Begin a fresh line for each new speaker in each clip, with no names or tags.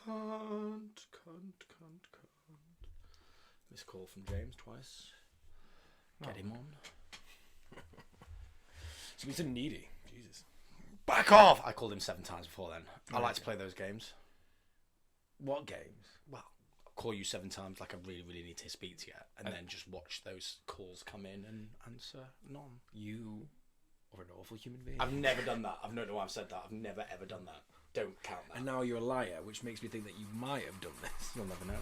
Cunt. Missed call from James twice. Get him on.
So he's a needy. Jesus.
Back off! I called him 7 times before then. I like to play those games.
What games?
Well, I'll call you 7 times like I really, really need to speak to you. And then just watch those calls come in and answer none.
You are an awful human being.
I've never done that. I don't know why I've said that. I've never, ever done that. Don't count that.
And now you're a liar, which makes me think that you might have done this.
You'll never know.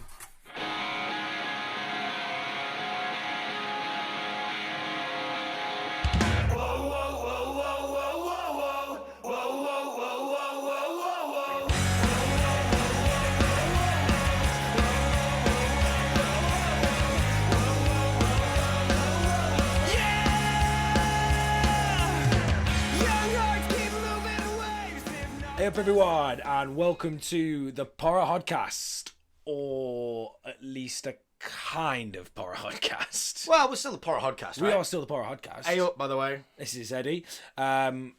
Hey up everyone, and welcome to the Porra Hodcast, or at least a kind of Porra Hodcast.
Well, we're still the Porra Hodcast, right?
We are still the Porra Hodcast.
Hey up, by the way.
This is Eddie. And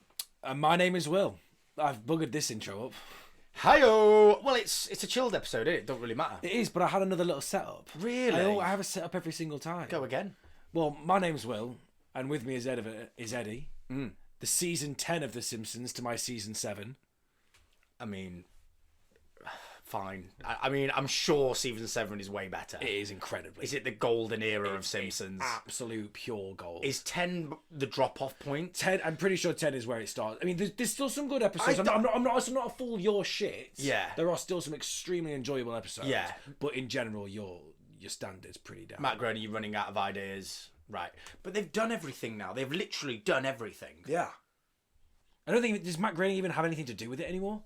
my name is Will. I've buggered this intro up.
Hi-yo! Well, it's a chilled episode, it don't really matter.
It is, but I had another little setup.
Really?
I have a setup every single time.
Go again.
Well, my name's Will, and with me is Eddie. The season 10 of The Simpsons to my season 7.
I mean, fine. I mean, I'm sure season 7 is way better.
It is incredibly.
Is it the golden era of Simpsons?
Absolute pure gold.
Is 10 the drop-off point?
10, I'm pretty sure 10 is where it starts. I mean, there's still some good episodes. I'm not a fool your shit.
Yeah.
There are still some extremely enjoyable episodes.
Yeah.
But in general, your standard's pretty down.
Matt Groening, you're running out of ideas. Right. But they've done everything now. They've literally done everything.
Yeah. I don't think... Does Matt Groening even have anything to do with it anymore?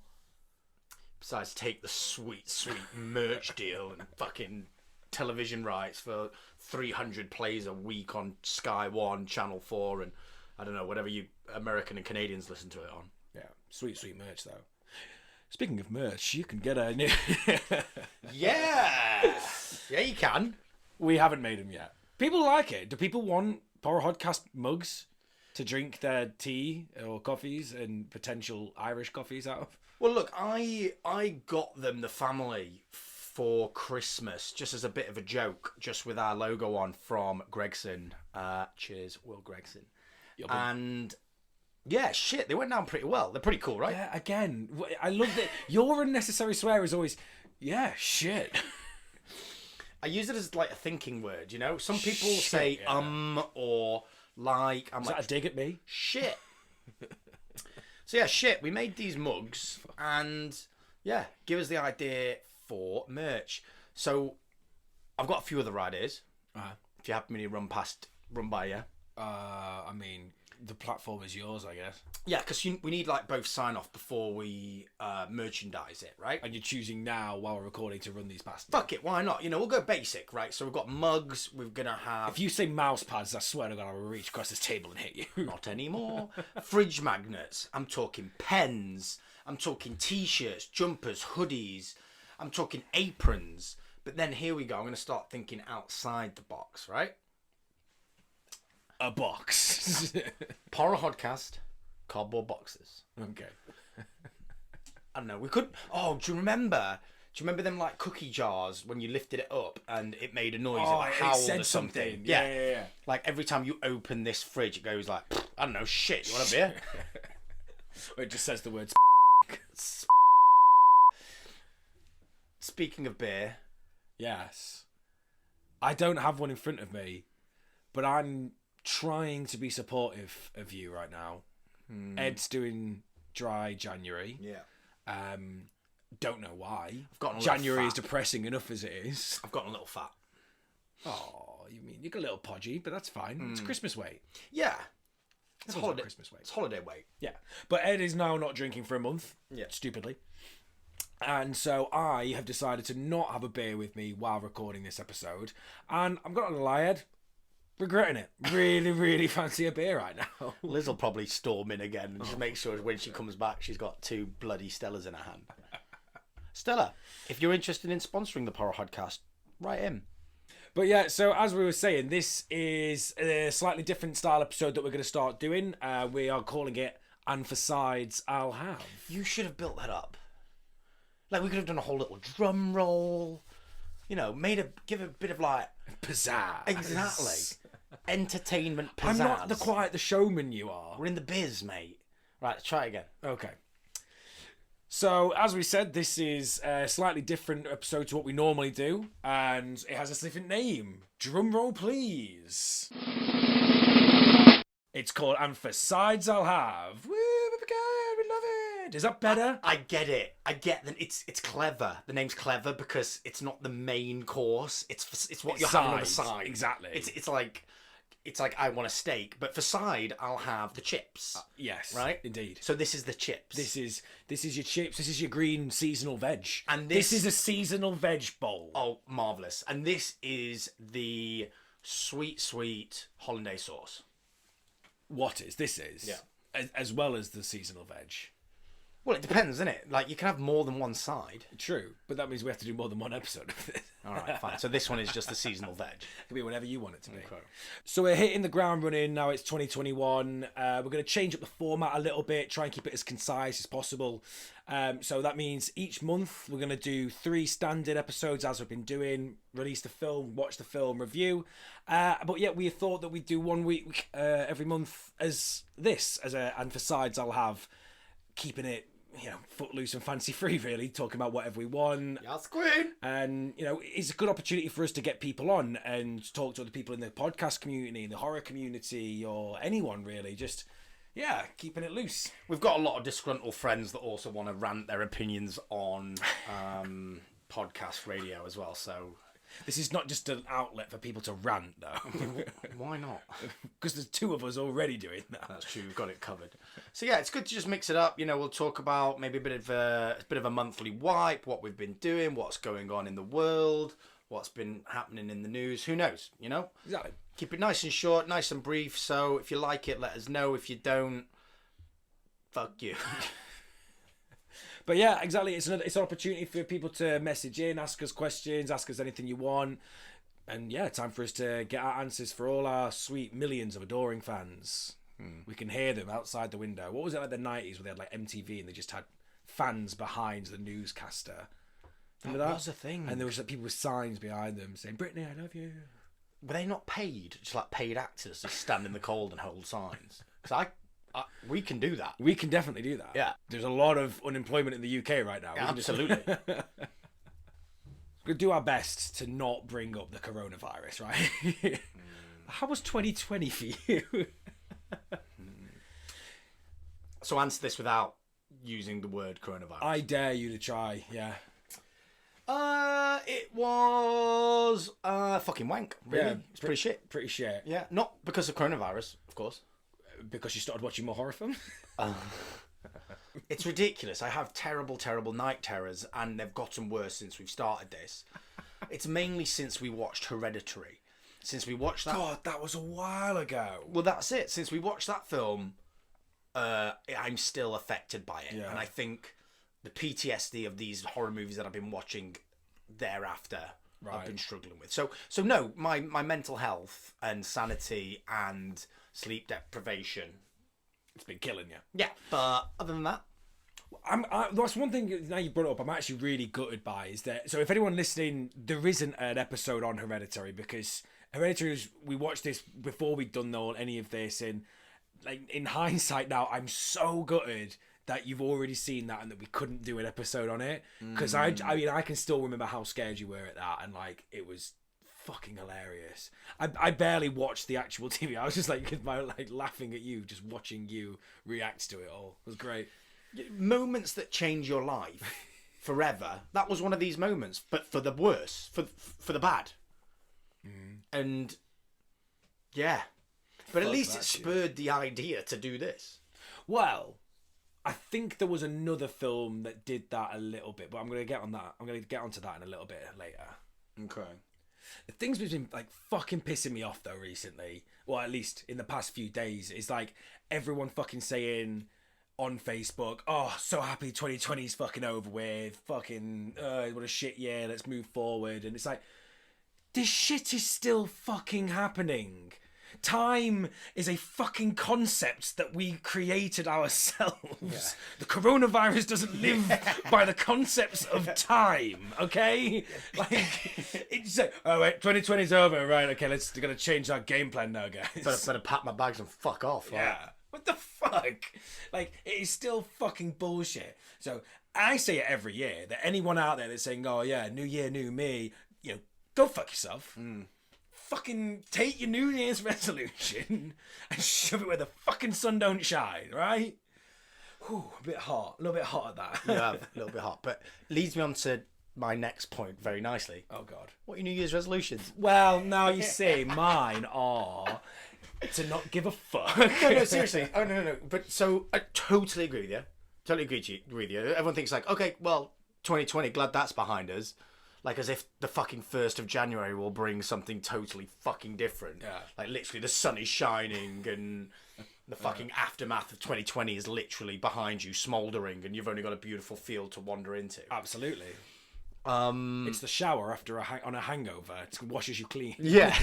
Besides take the sweet merch deal and fucking television rights for 300 plays a week on Sky 1, Channel 4, and I don't know, whatever you American and Canadians listen to it on.
Yeah, sweet merch, though. Speaking of merch, you can get a new...
Yeah! Yeah, you can.
We haven't made them yet. People like it. Do people want Porra Hodcast mugs to drink their tea or coffees and potential Irish coffees out of?
Well, look, I got them, the family, for Christmas, just as a bit of a joke, just with our logo on from Gregson. Cheers, Will Gregson. And, yeah, shit, they went down pretty well. They're pretty cool, right?
Yeah, again, I love that. Your unnecessary swear is always, yeah, shit.
I use it as, like, a thinking word, you know? Some people
Shit,
say
yeah.
or like. I'm
Is
like,
that a dig at me?
shit. So yeah, shit, we made these mugs and yeah, give us the idea for merch. So I've got a few other ideas. If you happen to run by you.
I mean, the platform is yours, I guess.
Yeah, because we need like both sign off before we merchandise it, right?
And you're choosing now while we're recording to run these past.
Fuck it, why not? You know, we'll go basic, right? So we've got mugs, we're gonna have...
If you say mouse pads, I swear to God, I will reach across this table and hit you.
Not anymore. Fridge magnets. I'm talking pens. I'm talking t-shirts, jumpers, hoodies. I'm talking aprons. But then here we go. I'm going to start thinking outside the box, right?
A box.
Porra Hodcast, cardboard boxes.
Okay.
I don't know. We could... Oh, do you remember them like cookie jars when you lifted it up and it made a noise?
Oh,
it
it
howled
said
or something.
something. Yeah.
Like every time you open this fridge, it goes like, I don't know, shit. You want a beer?
It just says the words.
Speaking of beer,
Yes. I don't have one in front of me, but I'm trying to be supportive of you right now. Ed's doing dry January.
yeah,
Don't know why.
I've gotten a little
January is
fat.
depressing enough as it is.
I've gotten a little fat.
Oh, you mean you got a little podgy, but that's fine. It's Christmas weight.
Yeah, it's
Everyone's got
holiday.
Christmas weight.
It's holiday weight.
Yeah, but Ed is now not drinking for a month.
Yeah.
Stupidly. And so I have decided to not have a beer with me while recording this episode. And I'm not gonna lie, Ed, regretting it. Really, really fancy a beer right now.
Liz will probably storm in again and just make sure when she comes back, she's got 2 bloody Stellas in her hand. Stella, if you're interested in sponsoring the Porra Hodcast, write in.
But yeah, so as we were saying, this is a slightly different style episode that we're going to start doing. We are calling it And for Sides, I'll Have.
You should have built that up. Like we could have done a whole little drum roll. You know, give a bit of like
Pizzazz.
exactly entertainment pizzazz.
I'm not the showman you are.
We're in the biz, mate. Right, let's try again.
Okay. So, as we said, this is a slightly different episode to what we normally do, and it has a different name. Drum roll, please. It's called And For Sides I'll Have. Woo, we love it. Is that better?
I get it. I get that it's clever. The name's clever because it's not the main course. It's what you're having on the side.
Exactly.
It's like I want a steak, but for side I'll have the chips.
Yes,
right.
Indeed.
So this is the chips.
This is your chips. This is your green seasonal veg.
And
this is a seasonal veg bowl.
Oh, marvelous! And this is the sweet hollandaise sauce.
This is
Yeah.
as well as the seasonal veg.
Well, it depends, isn't it? Like you can have more than one side.
True, but that means we have to do more than one episode of this.
All right, fine. So this one is just the seasonal veg.
It can be whatever you want it to be.
Okay.
So we're hitting the ground running now. It's 2021. We're going to change up the format a little bit, try and keep it as concise as possible. So that means each month we're going to do 3 standard episodes as we've been doing. Release the film, watch the film, review. But yeah, we thought that we'd do 1 week every month as this, and for sides I'll have, keeping it, you know, footloose and fancy free, really, talking about whatever we want.
Yes, Queen.
And, you know, it's a good opportunity for us to get people on and talk to other people in the podcast community, in the horror community, or anyone, really. Just, yeah, keeping it loose.
We've got a lot of disgruntled friends that also want to rant their opinions on podcast radio as well, so...
This is not just an outlet for people to rant, though.
Why not?
Because there's 2 of us already doing that.
That's true. We've got it covered. So yeah, it's good to just mix it up. You know, we'll talk about maybe a bit of a monthly wipe, what we've been doing, what's going on in the world, what's been happening in the news. Who knows? You know.
Exactly.
Keep it nice and short, nice and brief. So if you like it, let us know. If you don't, fuck you.
But yeah, exactly. It's an opportunity for people to message in, ask us questions, ask us anything you want. And yeah, time for us to get our answers for all our sweet millions of adoring fans. We can hear them outside the window. What was it like the 90s where they had like MTV and they just had fans behind the newscaster? Remember that?
Was a thing.
And there was like people with signs behind them saying, "Brittany, I love you."
Were they not paid? Just like paid actors to stand in the cold and hold signs? Because we can do that.
We can definitely do that.
Yeah.
There's a lot of unemployment in the UK right now.
Yeah, absolutely.
We'll do our best to not bring up the coronavirus, right? How was 2020 for you?
So answer this without using the word coronavirus.
I dare you to try, yeah.
It was fucking wank. Really,
Yeah,
it's pretty shit.
Pretty shit.
Yeah, not because of coronavirus, of course.
Because you started watching more horror films?
It's ridiculous. I have terrible night terrors, and they've gotten worse since we've started this. It's mainly since we watched Hereditary. Since we watched that...
God, that was a while ago.
Well, that's it. Since we watched that film, I'm still affected by it.
Yeah.
And I think the PTSD of these horror movies that I've been watching thereafter, I've been struggling with. So no, my mental health and sanity and sleep deprivation,
It's been killing you.
yeah. But other than that,
That's one thing, now you brought it up, I'm actually really gutted by, is that, so if anyone listening, there isn't an episode on Hereditary, because Hereditary we watched this before we'd done any of this, and like in hindsight now, I'm so gutted that you've already seen that and that we couldn't do an episode on it, because I mean, I can still remember how scared you were at that, and like it was fucking hilarious. I barely watched the actual TV. I was just like laughing at you, just watching you react to it all. It was great.
moments that change your life forever. That was one of these moments, but for the worse, for the bad. And yeah, but at least it spurred the idea to do this.
Well, I think there was another film that did that a little bit, but I'm going to get on that. I'm going to get onto that in a little bit later.
Okay.
The thing's been like fucking pissing me off though recently, well at least in the past few days, is like everyone fucking saying on Facebook, "Oh, so happy 2020's fucking over with, fucking what a shit year, let's move forward." And it's like, this shit is still fucking happening. Time is a fucking concept that we created ourselves. The coronavirus doesn't live by the concepts of time, okay? Like, it's like, oh wait, 2020's over, right? Okay, gotta change our game plan now, guys.
Better pack my bags and fuck off. Like.
Yeah. What the fuck? Like, it is still fucking bullshit. So, I say it every year that anyone out there that's saying, oh yeah, new year, new me, you know, go fuck yourself. Fucking take your New Year's resolution and shove it where the fucking sun don't shine, right? Whew, a bit hot. A little bit hot at that.
Yeah, a little bit hot. But leads me on to my next point very nicely.
Oh, God.
What are your New Year's resolutions?
Well, now you see, mine are to not give a fuck.
No, seriously. Oh, no. But so, I totally agree with you. Totally agree with you. Everyone thinks like, okay, well, 2020, glad that's behind us. Like, as if the fucking 1st of January will bring something totally fucking different.
Yeah.
Like, literally, the sun is shining and the fucking aftermath of 2020 is literally behind you, smouldering, and you've only got a beautiful field to wander into.
Absolutely. It's the shower after on a hangover. It washes you clean.
Yeah.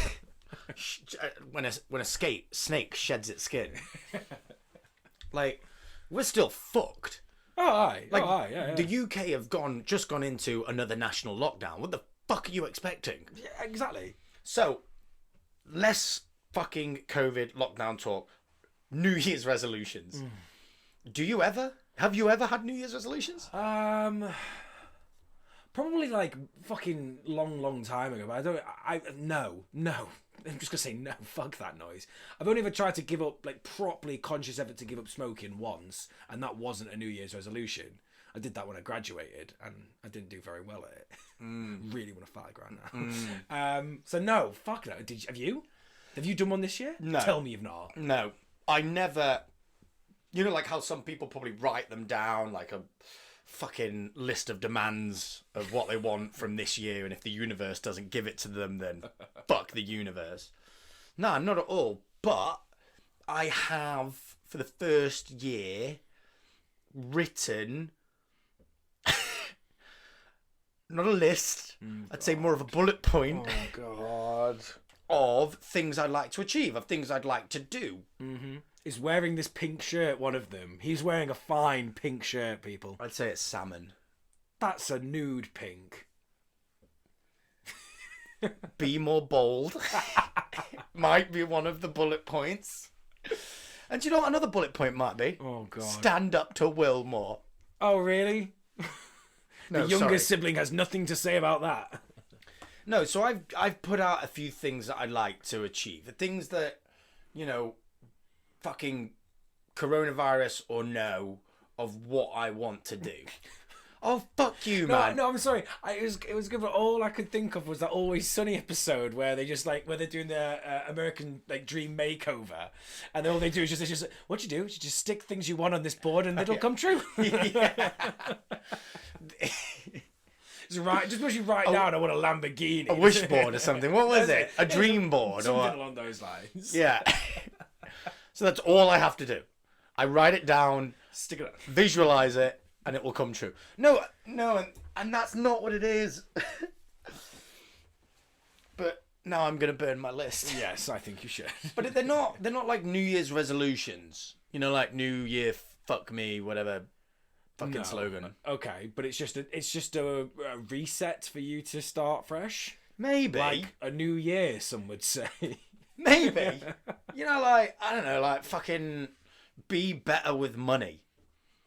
when a snake sheds its skin. Like, we're still fucked.
Oh, aye.
Like,
Yeah.
the UK have just gone into another national lockdown. What the fuck are you expecting?
Yeah, exactly.
So, less fucking COVID lockdown talk. New Year's resolutions. Have you ever had New Year's resolutions?
Probably like fucking long time ago, but no. I'm just gonna say no, fuck that noise. I've only ever tried to give up, like, properly conscious effort to give up smoking once, and that wasn't a New Year's resolution. I did that when I graduated, and I didn't do very well at it. Really want to fart right now. So no, fuck no. Have you? Have you done one this year?
No.
Tell me you've not.
No. I never... You know, like how some people probably write them down, like a fucking list of demands of what they want from this year, and if the universe doesn't give it to them, then fuck the universe. No, not at all. But I have, for the first year, written not a list, I'd say more of a bullet point
God.
of things I'd like to achieve, of things I'd like to do.
Is wearing this pink shirt one of them? He's wearing a fine pink shirt, people.
I'd say it's salmon.
That's a nude pink.
Be more bold. Might be one of the bullet points. And do you know what another bullet point might be?
Oh, God.
Stand up to Will more.
Oh, really?
No,
the younger
sorry.
sibling has nothing to say about that.
No, so I've put out a few things that I'd like to achieve. The things that, you know, fucking coronavirus or no, of what I want to do. Oh, fuck you, man.
No, I'm sorry. It was good, but all I could think of was that Always Sunny episode where they just where they're doing their American dream makeover, and all they do is just what you do is you just stick things you want on this board and it'll come true. Just because you write down, I want a Lamborghini,
A wish board or something. What was it? A dream board
something
or
along those lines.
yeah. So that's all I have to do. I write it down,
Stick it up.
visualize it, and it will come true. No, and that's not what it is. But now I'm gonna burn my list.
Yes, I think you should.
But they're not like New Year's resolutions. You know, like New Year, fuck me, whatever fucking slogan.
Okay, but it's just a reset for you to start fresh.
Maybe.
Like a new year, some would say.
Maybe. You know, like, I don't know, like fucking be better with money.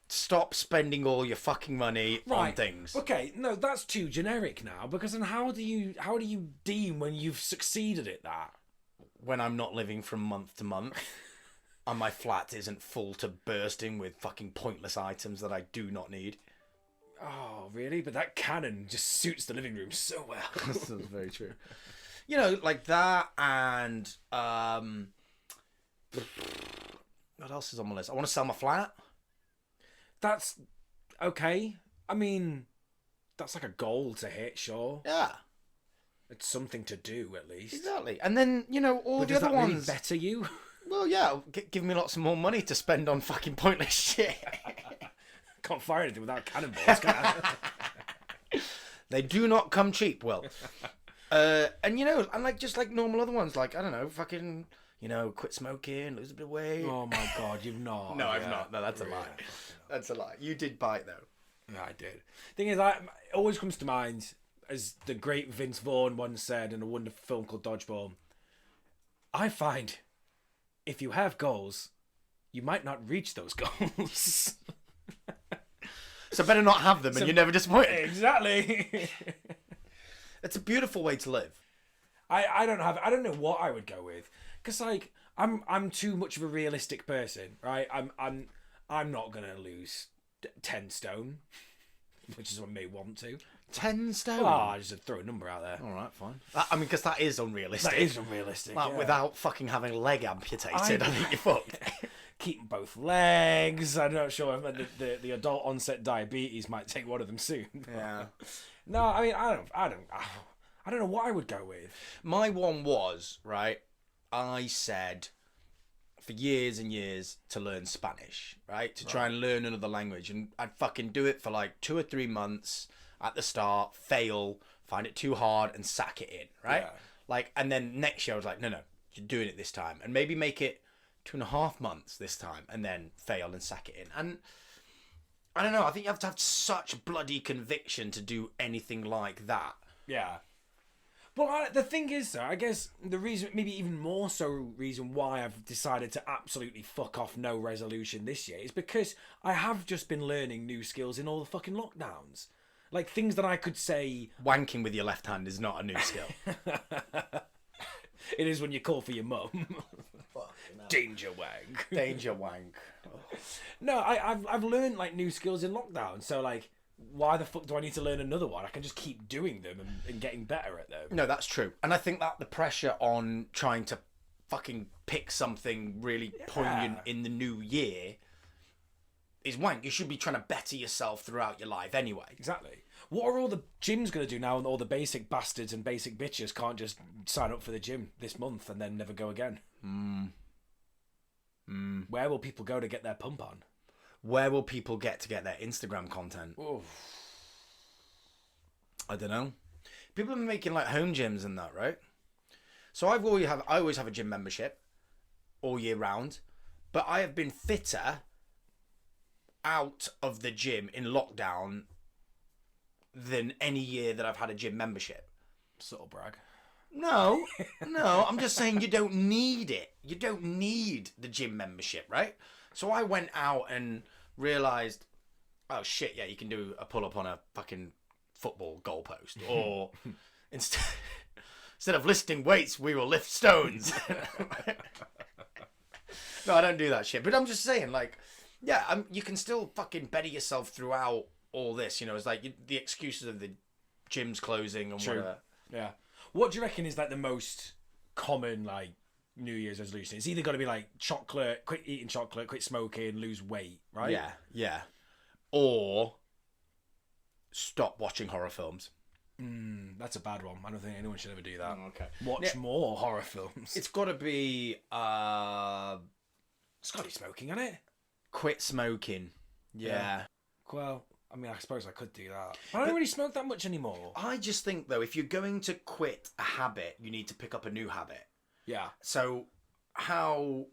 Stop spending all your fucking money on things.
Okay, no, that's too generic now, because then how do you deem when you've succeeded at that?
When I'm not living from month to month and my flat isn't full to bursting with fucking pointless items that I do not need.
Oh, really? But that cannon just suits the living room so well.
That's very true. You know, like that, and what else is on my list? I want to sell my flat.
That's okay. I mean, that's like a goal to hit, sure.
Yeah,
It's something to do, at least.
exactly. And then, you know, all
But
the
does
other
that really
ones.
better you?
Well, yeah, give me lots more money to spend on fucking pointless shit.
Can't fire anything without cannonballs, can I?
They do not come cheap, Will. And you know, and like just like normal other ones, like I don't know, fucking, quit smoking, lose a bit of weight.
Oh my God, you've not.
No, I've not. No, that's a lie. That's a lie. You did bite though.
Yeah, I did. Thing is, it always comes to mind, as the great Vince Vaughn once said in a wonderful film called Dodgeball, I find if you have goals, you might not reach those goals.
So better not have them and you're never disappointed.
Exactly.
It's a beautiful way to live.
I don't know what I would go with, because like I'm too much of a realistic person, right? I'm not gonna lose 10 stone, which is what I may want to.
10 stone.
Oh, I just throw a number out there.
All right, fine. I mean, because that is unrealistic.
That is unrealistic.
Like,
yeah.
without fucking having a leg amputated, I think you're fucked.
Keeping both legs. I'm not sure if the adult onset diabetes might take one of them soon.
Yeah.
No, I mean I don't know what I would go with.
My one was, right, I said for years and years to learn Spanish, right? To try and learn another language. And I'd fucking do it for like 2 or 3 months at the start, fail, find it too hard and sack it in, right?
Yeah.
Like, and then next year I was like, no, you're doing it this time. And maybe make it 2.5 months this time and then fail and sack it in. And I don't know, I think you have to have such bloody conviction to do anything like that.
Yeah. Well, the thing is, though, I guess the reason, maybe even more so reason why I've decided to absolutely fuck off no resolution this year is because I have just been learning new skills in all the fucking lockdowns. Like, things that I could say...
Wanking with your left hand is not a new skill.
It is when you call for your mum. Danger wank.
Danger wank.
No, I've learned, like, new skills in lockdown, so, like... Why the fuck do I need to learn another one? I can just keep doing them and getting better at them.
No, that's true. And I think that the pressure on trying to fucking pick something really poignant in the new year is wank. You should be trying to better yourself throughout your life anyway.
Exactly. What are all the gyms going to do now, and all the basic bastards and basic bitches can't just sign up for the gym this month and then never go again? Where will people go to get their pump on?
Where will people get their Instagram content?
Oof.
I don't know. People are making like home gyms and that, right? So I always have a gym membership all year round, but I have been fitter out of the gym in lockdown than any year that I've had a gym membership.
Subtle brag.
No, I'm just saying you don't need it. You don't need the gym membership, right? So I went out and realised, oh shit, yeah, you can do a pull-up on a fucking football goalpost. Or instead of lifting weights, we will lift stones. No, I don't do that shit. But I'm just saying, like, yeah, you can still fucking better yourself throughout all this. You know, it's like the excuses of the gyms closing and whatever.
Yeah. What do you reckon is like the most common, like, New Year's resolution? It's either got to be like chocolate, quit eating chocolate, quit smoking, lose weight, right?
Yeah. Or stop watching horror films.
That's a bad one. I don't think anyone should ever do that.
Okay.
Watch more horror films.
It's got to be
It's got to be smoking, hasn't it?
quit smoking. Yeah.
Well, I mean, I suppose I could do that. I don't really smoke that much anymore.
I just think though, if you're going to quit a habit, you need to pick up a new habit.
Yeah.
So how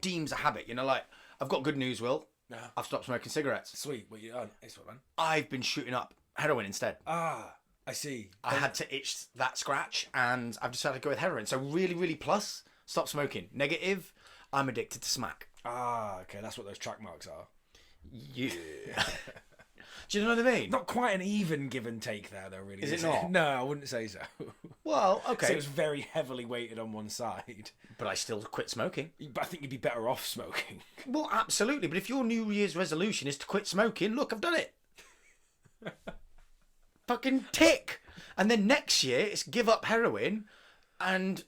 deems a habit? You know, like, I've got good news, Will.
Yeah.
I've stopped smoking cigarettes.
Sweet. Well, you it's what, man.
I've been shooting up heroin instead.
Ah, I see.
I had to itch that scratch, and I've decided to go with heroin. So really, really plus, stop smoking. Negative, I'm addicted to smack.
Ah, okay. That's what those track marks are.
Yeah. Do you know what I mean?
Not quite an even give and take there, though, really.
Is it not?
No, I wouldn't say so.
Well, okay.
So it's very heavily weighted on one side.
But I still quit smoking.
But I think you'd be better off smoking.
Well, absolutely. But if your New Year's resolution is to quit smoking, look, I've done it. Fucking tick. And then next year, it's give up heroin and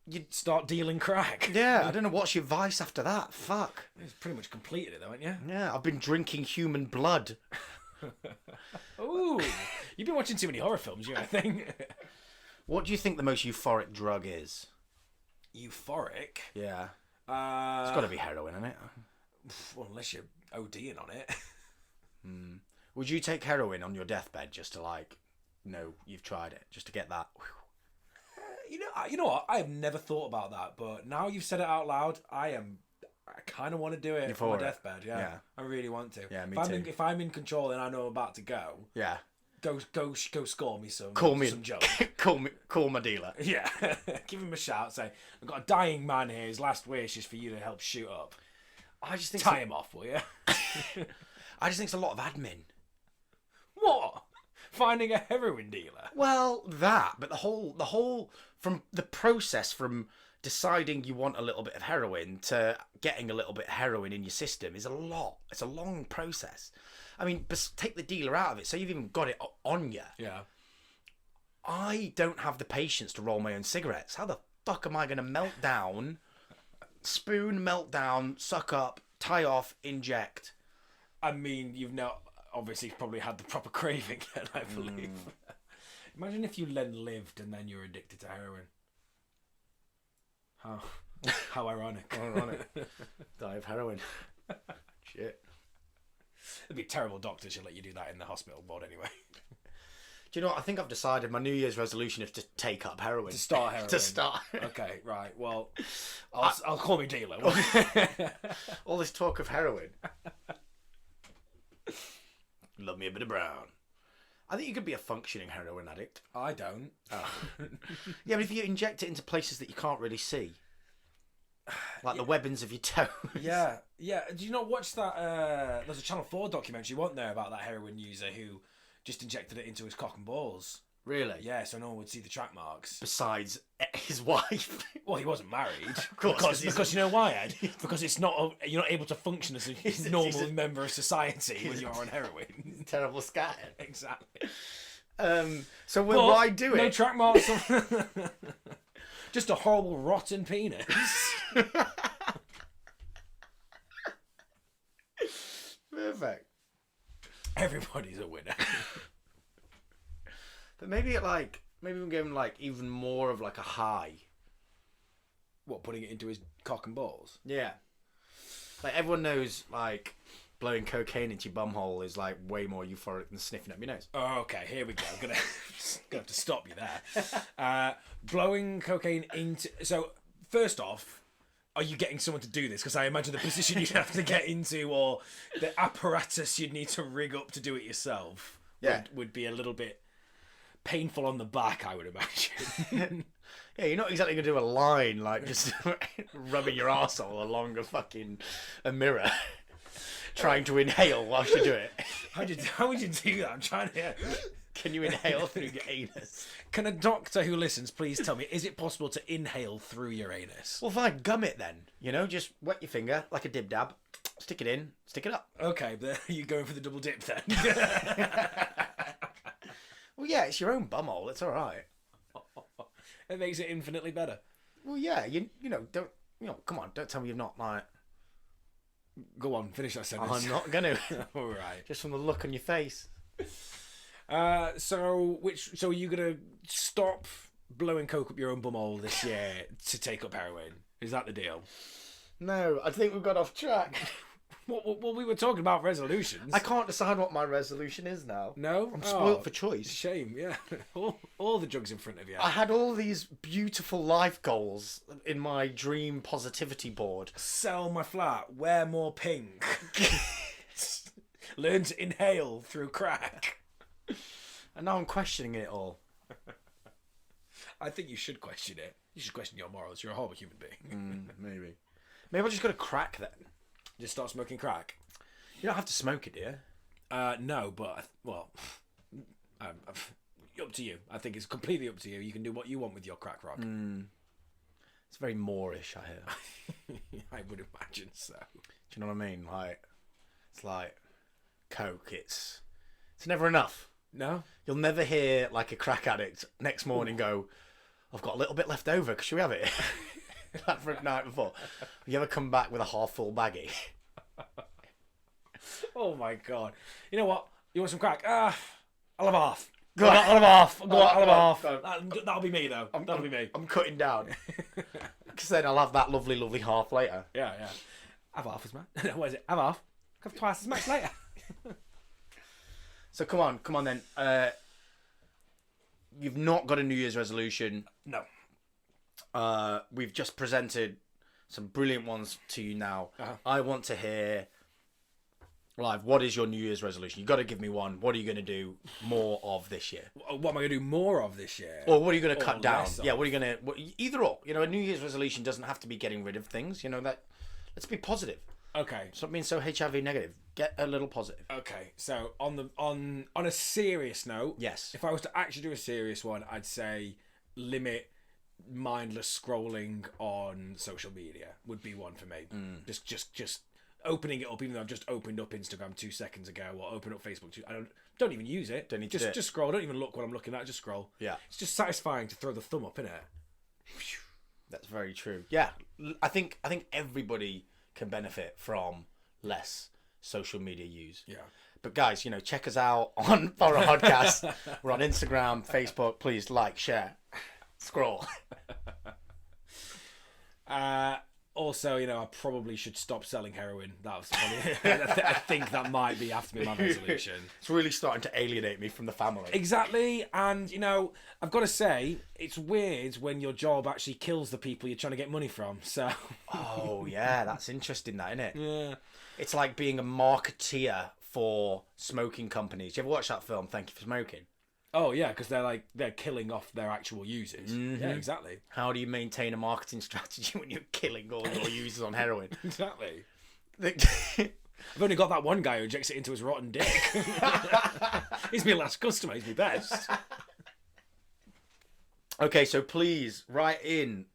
You'd start dealing crack.
yeah, I don't know what's your vice after that. Fuck.
You've pretty much completed it, though, haven't you?
Yeah, I've been drinking human blood.
Ooh, you've been watching too many horror films, I think.
What do you think the most euphoric drug is?
Euphoric?
Yeah. It's got to be heroin, isn't it?
Well, unless you're ODing on it.
Would you take heroin on your deathbed just to, like, know you've tried it? Just to get that?
You know what? I have never thought about that, but now you've said it out loud, I kind of want to do it for my deathbed. Yeah, I really want to.
Yeah, me
too.
too.
If I'm in control and I know I'm about to go,
yeah,
go score me some.
Some
joke.
call my dealer.
Yeah, give him a shout. Say, I've got a dying man here. His last wish is for you to help shoot up.
I just think
tie him off, will you?
I just think it's a lot of admin.
What? Finding a heroin dealer?
Well, that, but the whole from the process from deciding you want a little bit of heroin to getting a little bit of heroin in your system is a lot. It's a long process. I mean, take the dealer out of it. So you've even got it on you.
Yeah.
I don't have the patience to roll my own cigarettes. How the fuck am I going to melt down, spoon, melt down, suck up, tie off, inject?
I mean, you've now obviously probably had the proper craving yet, I believe. Imagine if you then lived and then you're addicted to heroin. How ironic.
Die of heroin. Shit.
It'd be terrible doctors who let you do that in the hospital ward anyway.
Do you know what? I think I've decided my New Year's resolution is to take up heroin.
To start heroin.
To start.
Okay, right. Well, I'll call me dealer.
All this talk of heroin. Love me a bit of brown. I think you could be a functioning heroin addict.
I don't.
Oh. Yeah, but if you inject it into places that you can't really see, like the weapons of your toes.
Yeah. Did you not watch that? There's a Channel 4 documentary, wasn't there, about that heroin user who just injected it into his cock and balls.
Really?
Yeah, so no one would see the track marks.
Besides his wife.
Well, he wasn't married.
Of course.
Because you know why, Ed? Because you're not able to function as a normal member of society when you're on heroin.
Terrible scat.
Exactly.
So why do it?
No track marks. Just a horrible rotten penis.
Perfect.
Everybody's a winner.
But maybe we'll give him even more of a high.
What, putting it into his cock and balls?
Yeah. Everyone knows blowing cocaine into your bumhole is way more euphoric than sniffing up your nose.
Oh, okay, here we go. I'm gonna have to stop you there. Blowing cocaine into. So first off, are you getting someone to do this? Because I imagine the position you'd have to get into, or the apparatus you'd need to rig up to do it yourself, would be a little bit painful on the back, I would imagine.
Yeah, you're not exactly going to do a line just rubbing your arsehole along a mirror, trying to inhale whilst you do it.
How would you do that? I'm trying to.
Can you inhale through your anus?
Can a doctor who listens please tell me, is it possible to inhale through your anus?
Well, fine, gum it then. Just wet your finger like a dib dab, stick it in, stick it up.
Okay, but are you going for the double dip then?
Well, yeah, it's your own bumhole. It's all right.
It makes it infinitely better.
Well, yeah, don't come on, don't tell me you've not
Go on, finish that sentence.
I'm not gonna.
All right.
Just from the look on your face.
So are you gonna stop blowing coke up your own bumhole this year to take up heroin? Is that the deal?
No, I think we've got off track.
Well, we were talking about resolutions.
I can't decide what my resolution is now.
No?
I'm spoilt for choice.
Shame, yeah. all the drugs in front of you.
I had all these beautiful life goals in my dream positivity board.
Sell my flat, wear more pink, learn to inhale through crack.
And now I'm questioning it all.
I think you should question it. You should question your morals. You're a horrible human being.
Maybe I'll just go to crack then.
Just start smoking crack.
You don't have to smoke it, do you?
No, but up to you. I think it's completely up to you. You can do what you want with your crack rock.
It's very Moorish, I hear.
I would imagine so.
Do you know what I mean? It's like coke. It's never enough.
No,
you'll never hear a crack addict next morning go, "I've got a little bit left over. Should we have it?" Like for the night before. You ever come back with a half full baggie?
Oh my god! You know what? You want some crack? I'll have half.
I'll have half.
I'll have half. That'll be me though. That'll be me.
I'm cutting down. Because then I'll have that lovely, lovely half later.
Yeah. Have half as much. What is it? Have half. Have twice as much later.
So come on then. You've not got a New Year's resolution.
No.
we've just presented some brilliant ones to you now. I want to hear live. What is your New Year's resolution? You've got to give me one. What are you going to do more of this year?
What am I going to do more of this year?
Or what are you going to cut down?
less of?
Yeah, what are you going to... Either or. You know, a New Year's resolution doesn't have to be getting rid of things. You know, that. Let's be positive.
Okay.
Stop being so HIV negative. Get a little positive.
Okay. So on a serious note,
Yes.
if I was to actually do a serious one, I'd say limit mindless scrolling on social media would be one for me. Just opening it up, even though I've just opened up Instagram 2 seconds ago, or opened up Facebook. I don't even use it.
Don't need to
just scroll. Don't even look what I'm looking at. Just scroll.
Yeah.
It's just satisfying to throw the thumb up, innit?
That's very true. Yeah. I think everybody can benefit from less social media use.
Yeah.
But guys, you know, check us out on Thorough Podcast. We're on Instagram, Facebook. Please like, share, scroll.
Also, you know, I probably should stop selling heroin. That was probably, I think that might be after me my resolution.
It's really starting to alienate me from the family.
Exactly, and you know, I've got to say, it's weird when your job actually kills the people you're trying to get money from. So.
Oh yeah, that's interesting, that, isn't it?
Yeah.
It's like being a marketeer for smoking companies. You ever watch that film, Thank You for Smoking?
Oh yeah, because they're killing off their actual users. Yeah, exactly.
How do you maintain a marketing strategy when you're killing all your users on heroin?
Exactly. I've only got that one guy who injects it into his rotten dick. He's my last customer. He's my best.
Okay, so please write in,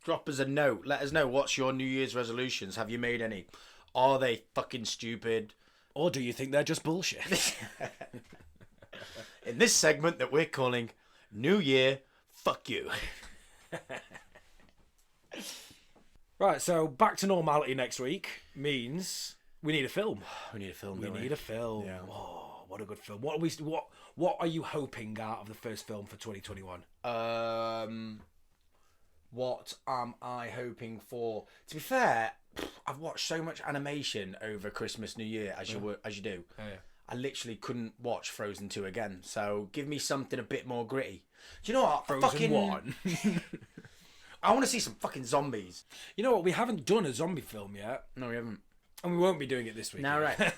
drop us a note. Let us know, what's your New Year's resolutions. Have you made any? Are they fucking stupid?
Or do you think they're just bullshit?
In this segment that we're calling New Year, fuck you.
Right, so back to normality next week means we need a film.
We need a film.
We need a film.
Yeah.
Oh, what a good film! What are you hoping out of the first film for 2021?
What am I hoping for? To be fair, I've watched so much animation over Christmas, New Year, as you do.
Oh, yeah.
I literally couldn't watch Frozen 2 again. So give me something a bit more gritty. Do you know what?
Frozen 1.
I want to see some fucking zombies.
You know what? We haven't done a zombie film yet.
No, we haven't.
And we won't be doing it this week.
No, right.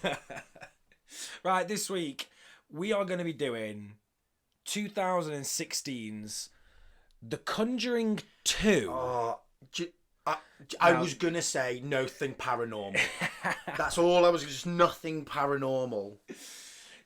Right, this week we are going to be doing 2016's The Conjuring 2.
I was going to say nothing paranormal. That's all I was, just nothing paranormal.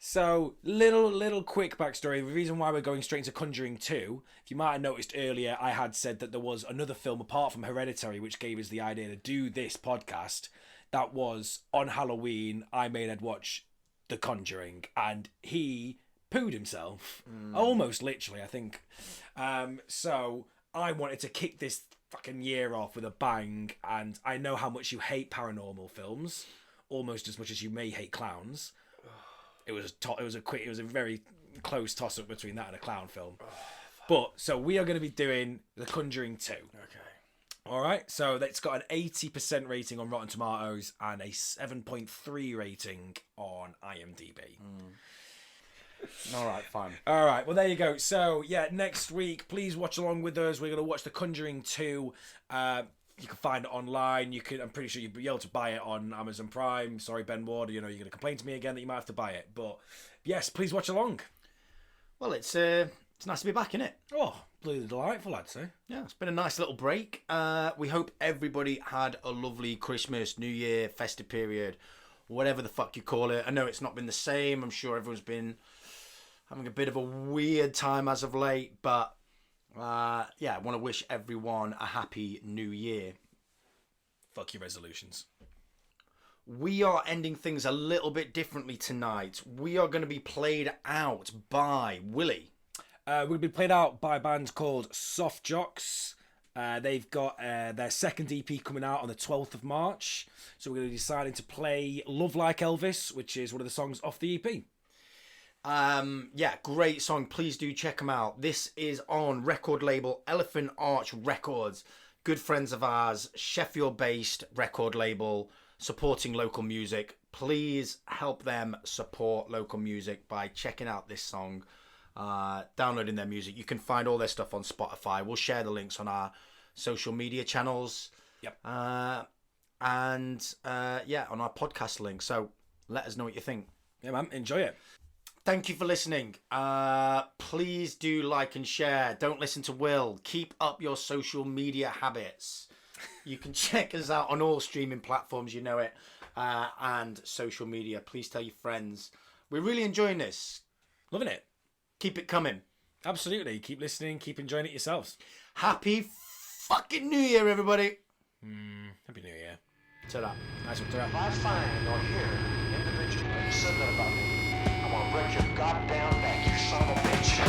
So, little quick backstory. The reason why we're going straight into Conjuring 2, if you might have noticed earlier, I had said that there was another film apart from Hereditary, which gave us the idea to do this podcast. That was on Halloween, I made Ed watch The Conjuring, and he pooed himself. Almost literally, I think. So, I wanted to kick this fucking year off with a bang, and I know how much you hate paranormal films, almost as much as you may hate clowns. It was a very close toss up between that and a clown film. But so we are going to be doing The Conjuring 2.
Okay.
All right. So it's got an 80% rating on Rotten Tomatoes and a 7.3 rating on IMDb.
All right, fine.
All right, well, there you go. So, yeah, next week, please watch along with us. We're going to watch The Conjuring 2. You can find it online. I'm pretty sure you'll be able to buy it on Amazon Prime. Sorry, Ben Ward, you're going to complain to me again that you might have to buy it. But, yes, please watch along.
Well, it's nice to be back, innit?
Oh, bloody delightful, I'd say.
Yeah, it's been a nice little break. We hope everybody had a lovely Christmas, New Year, festive period, whatever the fuck you call it. I know it's not been the same. I'm sure everyone's been having a bit of a weird time as of late, but yeah, I want to wish everyone a happy new year.
Fuck your resolutions.
We are ending things a little bit differently tonight. We are going to be played out by Willie.
We'll be played out by a band called Soft Jocks. They've got their second EP coming out on the 12th of March. So we're going to be deciding to play Love Like Elvis, which is one of the songs off the EP.
Yeah, great song. Please do check them out. This is on record label Elephant Arch Records. Good friends of ours, Sheffield-based record label, supporting local music. Please help them support local music by checking out this song, downloading their music. You can find all their stuff on Spotify. We'll share the links on our social media channels.
Yep.
And on our podcast link. So let us know what you think.
Yeah, man. Enjoy it.
Thank you for listening. Please do like and share. Don't listen to Will. Keep up your social media habits. You can check us out on all streaming platforms, you know it, and social media. Please tell your friends. We're really enjoying this.
Loving it.
Keep it coming.
Absolutely. Keep listening. Keep enjoying it yourselves.
Happy fucking New Year, everybody.
Happy New Year.
Ta-da.
Nice one, ta-ra.
If I find or hear individual who said that about me, I'm gonna break your goddamn neck, you son of a bitch.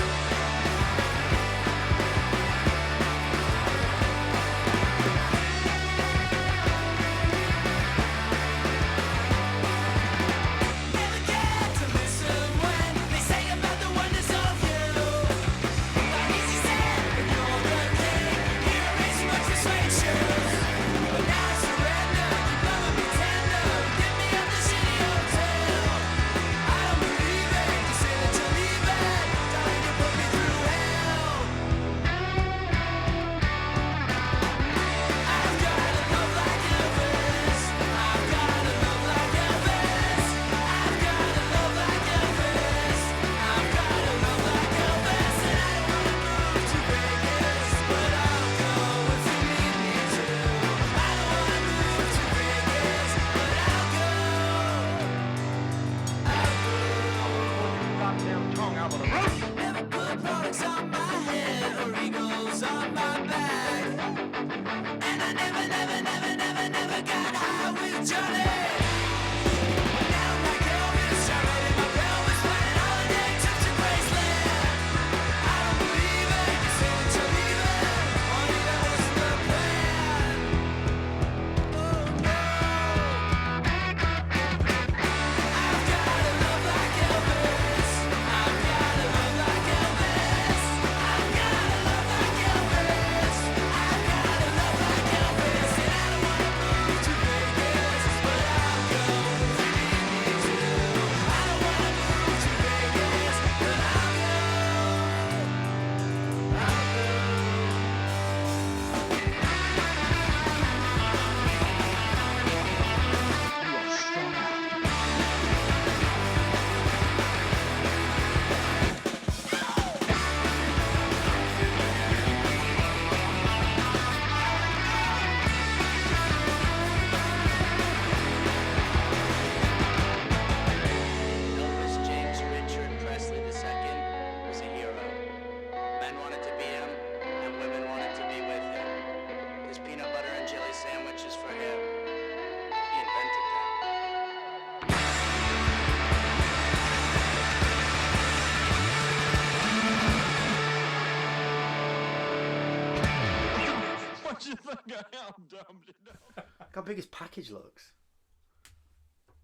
Look how big his package looks.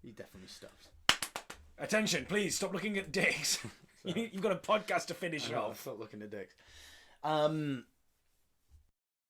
He definitely stuffs.
Attention, please stop looking at dicks. You've got a podcast to finish off.
Stop looking at dicks.